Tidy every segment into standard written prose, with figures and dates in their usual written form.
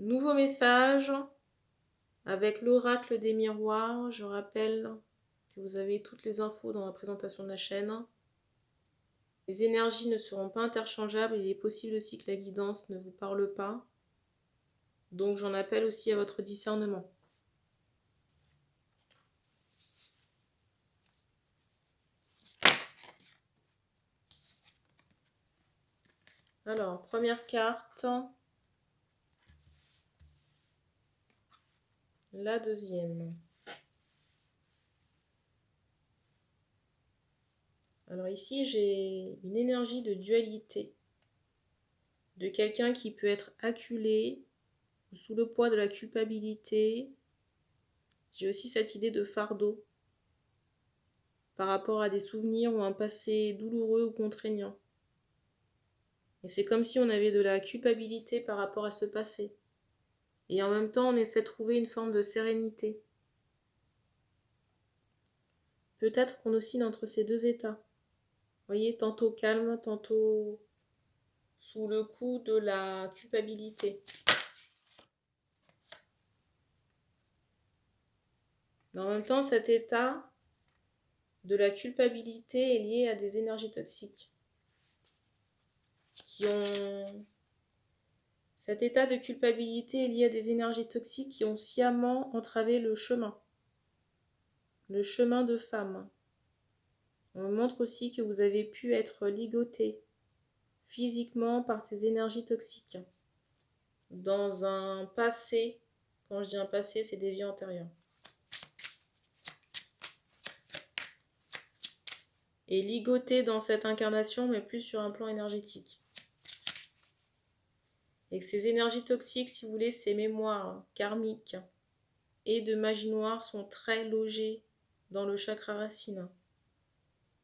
Nouveau message avec l'oracle des miroirs. Je rappelle que vous avez toutes les infos dans la présentation de la chaîne. Les énergies ne seront pas interchangeables et il est possible aussi que la guidance ne vous parle pas. Donc j'en appelle aussi à votre discernement. Alors, première carte. La deuxième. Alors ici, j'ai une énergie de dualité. De quelqu'un qui peut être acculé, sous le poids de la culpabilité. J'ai aussi cette idée de fardeau par rapport à des souvenirs ou un passé douloureux ou contraignant. Et c'est comme si on avait de la culpabilité par rapport à ce passé. Et en même temps, on essaie de trouver une forme de sérénité. Peut-être qu'on oscille entre ces deux états. Vous voyez, tantôt calme, tantôt sous le coup de la culpabilité. Mais en même temps, cet état de la culpabilité est lié à des énergies toxiques Cet état de culpabilité est lié à des énergies toxiques qui ont sciemment entravé le chemin de femme. On montre aussi que vous avez pu être ligoté physiquement par ces énergies toxiques dans un passé. Quand je dis un passé, c'est des vies antérieures. Et ligoté dans cette incarnation, mais plus sur un plan énergétique. Et que ces énergies toxiques, si vous voulez, ces mémoires karmiques et de magie noire sont très logées dans le chakra racine.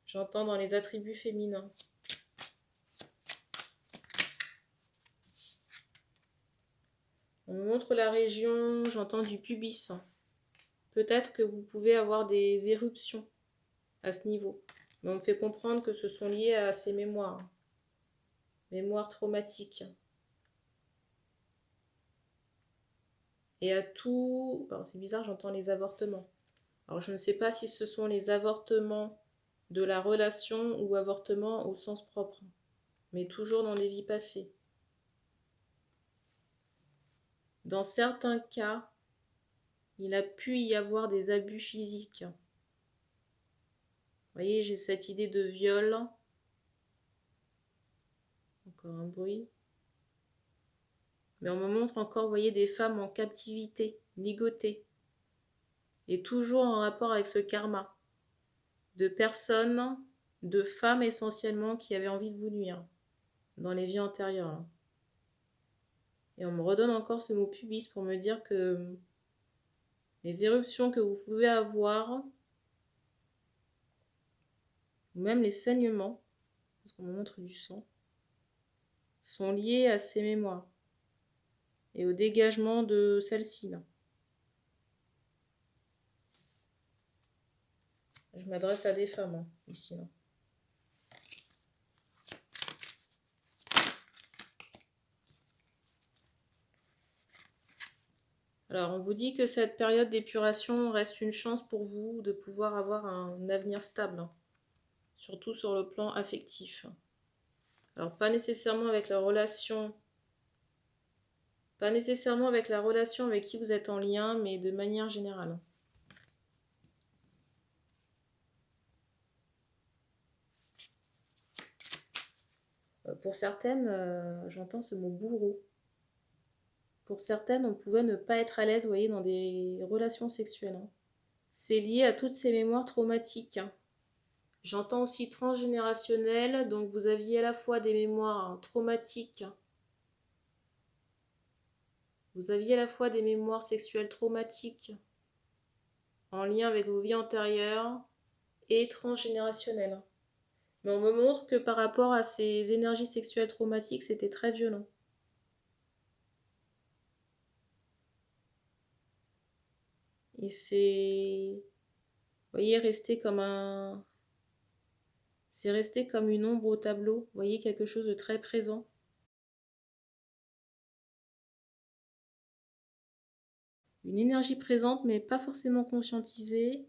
J'entends dans les attributs féminins. On me montre la région, j'entends du pubis. Peut-être que vous pouvez avoir des éruptions à ce niveau. Mais on me fait comprendre que ce sont liés à ces mémoires. Mémoires traumatiques. Et à tout... Alors c'est bizarre, j'entends les avortements. Alors je ne sais pas si ce sont les avortements de la relation ou avortements au sens propre. Mais toujours dans des vies passées. Dans certains cas, il a pu y avoir des abus physiques. Vous voyez, j'ai cette idée de viol. Encore un bruit. Mais on me montre encore, vous voyez, des femmes en captivité, ligotées. Et toujours en rapport avec ce karma. De personnes, de femmes essentiellement, qui avaient envie de vous nuire. Dans les vies antérieures. Et on me redonne encore ce mot pubis pour me dire que les éruptions que vous pouvez avoir, ou même les saignements, parce qu'on me montre du sang, sont liés à ces mémoires et au dégagement de celle-ci. Je m'adresse à des femmes, ici. Alors, on vous dit que cette période d'épuration reste une chance pour vous de pouvoir avoir un avenir stable, surtout sur le plan affectif. Alors, pas nécessairement avec la relation avec qui vous êtes en lien, mais de manière générale. Pour certaines, j'entends ce mot bourreau. Pour certaines, on pouvait ne pas être à l'aise, vous voyez, dans des relations sexuelles. C'est lié à toutes ces mémoires traumatiques. J'entends aussi transgénérationnel, donc vous aviez à la fois des mémoires traumatiques, vous aviez à la fois des mémoires sexuelles traumatiques en lien avec vos vies antérieures et transgénérationnelles. Mais on me montre que par rapport à ces énergies sexuelles traumatiques, c'était très violent. Et c'est, vous voyez, c'est resté comme une ombre au tableau, vous voyez, quelque chose de très présent. une énergie présente, mais pas forcément conscientisée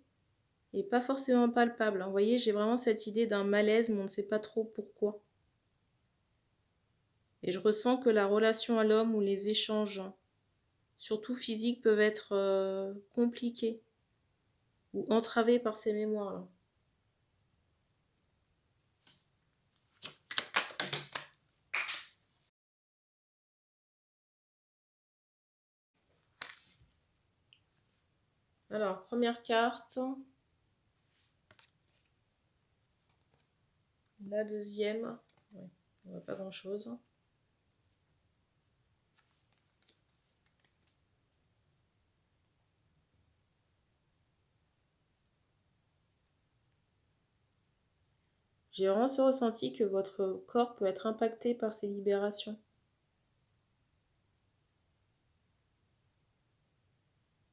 et pas forcément palpable. Vous voyez, j'ai vraiment cette idée d'un malaise, mais on ne sait pas trop pourquoi. Et je ressens que la relation à l'homme ou les échanges, surtout physiques, peuvent être compliqués ou entravés par ces mémoires-là. Alors, première carte. La deuxième. Ouais, on voit pas grand-chose. J'ai vraiment ce ressenti que votre corps peut être impacté par ces libérations.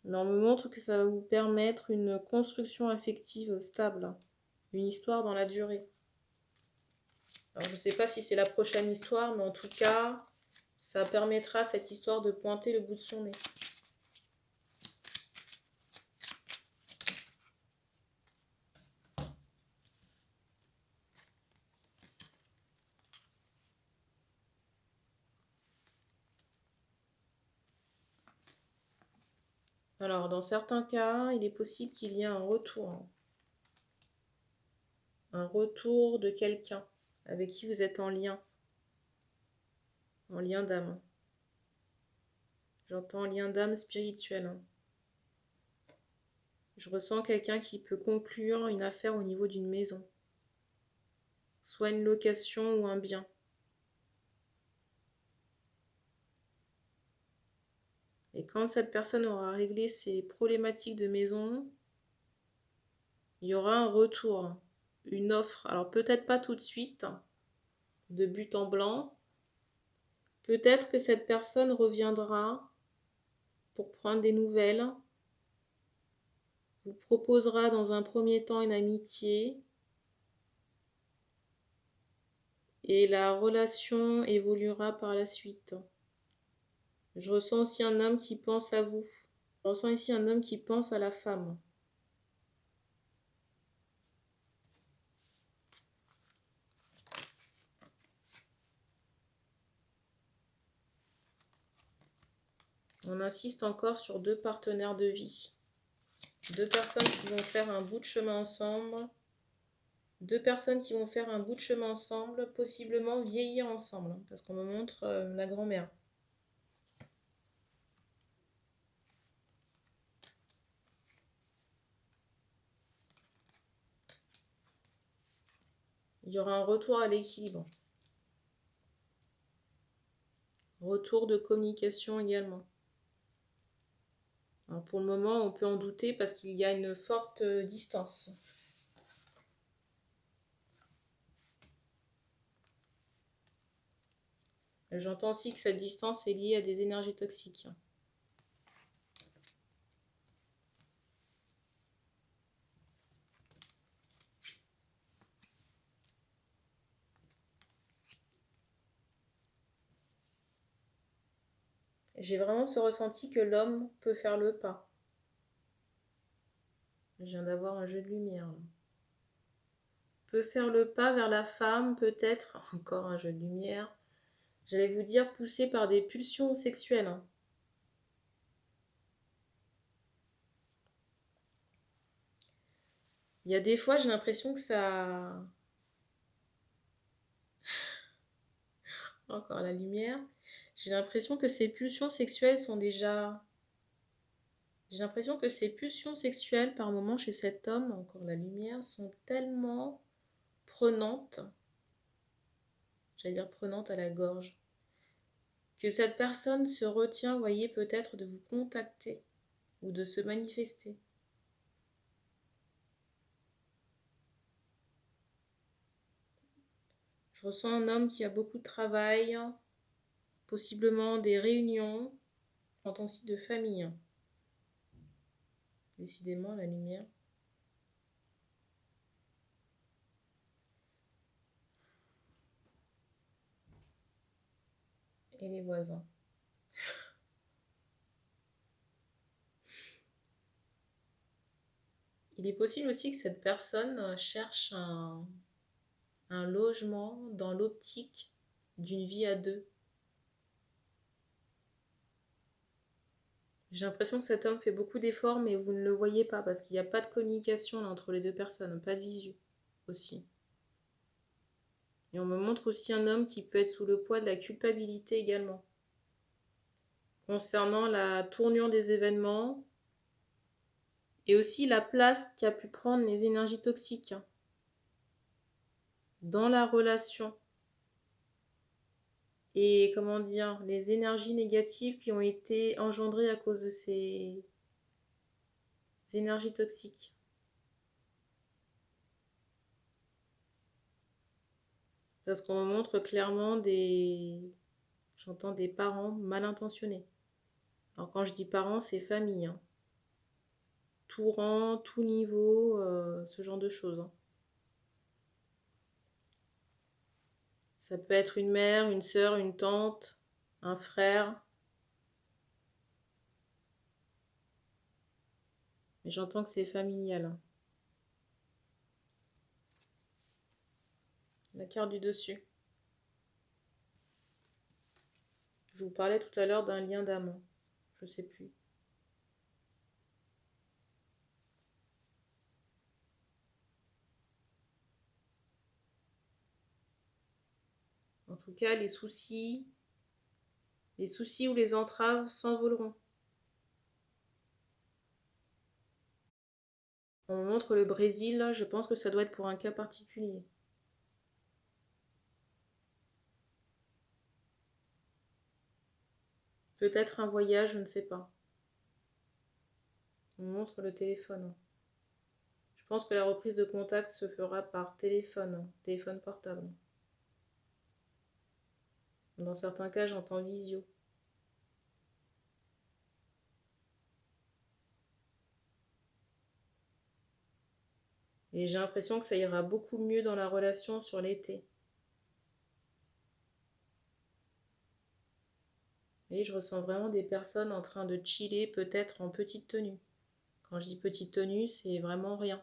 Mais on me montre que ça va vous permettre une construction affective stable, une histoire dans la durée. Alors je ne sais pas si c'est la prochaine histoire, mais en tout cas, ça permettra cette histoire de pointer le bout de son nez. Alors, dans certains cas, il est possible qu'il y ait un retour. Un retour de quelqu'un avec qui vous êtes en lien d'âme. J'entends lien d'âme spirituel. Je ressens quelqu'un qui peut conclure une affaire au niveau d'une maison, soit une location ou un bien. Et quand cette personne aura réglé ses problématiques de maison, il y aura un retour, une offre. Alors peut-être pas tout de suite, de but en blanc. Peut-être que cette personne reviendra pour prendre des nouvelles, vous proposera dans un premier temps une amitié, et la relation évoluera par la suite. Je ressens aussi un homme qui pense à vous. Je ressens ici un homme qui pense à la femme. On insiste encore sur deux partenaires de vie. Deux personnes qui vont faire un bout de chemin ensemble. Deux personnes qui vont faire un bout de chemin ensemble, possiblement vieillir ensemble, parce qu'on me montre la grand-mère. Il y aura un retour à l'équilibre. Retour de communication également. Alors pour le moment, on peut en douter parce qu'il y a une forte distance. J'entends aussi que cette distance est liée à des énergies toxiques. J'ai vraiment ce ressenti que l'homme peut faire le pas. Je viens d'avoir un jeu de lumière. Là. Peut faire le pas vers la femme, peut-être, encore un jeu de lumière. J'allais vous dire poussé par des pulsions sexuelles. Il y a des fois, j'ai l'impression que ça... Encore la lumière. J'ai l'impression que ces pulsions sexuelles sont déjà... J'ai l'impression que ces pulsions sexuelles, par moments, chez cet homme, encore la lumière, sont tellement prenantes. J'allais dire prenantes à la gorge. Que cette personne se retient, voyez, peut-être de vous contacter ou de se manifester. Je ressens un homme qui a beaucoup de travail, possiblement des réunions, j'entends aussi de famille. Décidément, la lumière. Et les voisins. Il est possible aussi que cette personne cherche un logement dans l'optique d'une vie à deux. J'ai l'impression que cet homme fait beaucoup d'efforts, mais vous ne le voyez pas parce qu'il n'y a pas de communication là, entre les deux personnes, pas de visu aussi. Et on me montre aussi un homme qui peut être sous le poids de la culpabilité également. Concernant la tournure des événements et aussi la place qu'a pu prendre les énergies toxiques dans la relation. Et comment dire, les énergies négatives qui ont été engendrées à cause de ces énergies toxiques. Parce qu'on me montre clairement j'entends des parents mal intentionnés. Alors quand je dis parents, c'est famille. Hein. Tout rang, tout niveau, ce genre de choses. Hein. Ça peut être une mère, une sœur, une tante, un frère. Mais j'entends que c'est familial. Hein. La carte du dessus. Je vous parlais tout à l'heure d'un lien d'âme. Je ne sais plus. En tout cas, les soucis ou les entraves s'envoleront. On me montre le Brésil, je pense que ça doit être pour un cas particulier. Peut-être un voyage, je ne sais pas. On me montre le téléphone. Je pense que la reprise de contact se fera par téléphone portable. Dans certains cas, j'entends visio. Et j'ai l'impression que ça ira beaucoup mieux dans la relation sur l'été. Et je ressens vraiment des personnes en train de chiller, peut-être en petite tenue. Quand je dis petite tenue, c'est vraiment rien.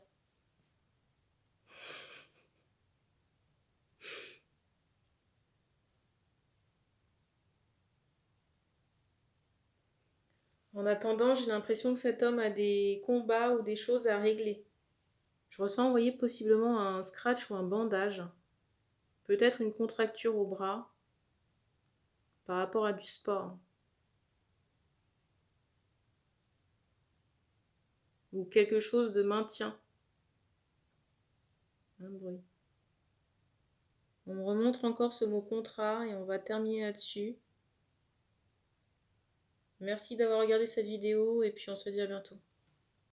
En attendant, j'ai l'impression que cet homme a des combats ou des choses à régler. Je ressens, vous voyez, possiblement un scratch ou un bandage. Peut-être une contracture au bras par rapport à du sport. Ou quelque chose de maintien. Un bruit. On me remontre encore ce mot contrat et on va terminer là-dessus. Merci d'avoir regardé cette vidéo et puis on se dit à bientôt.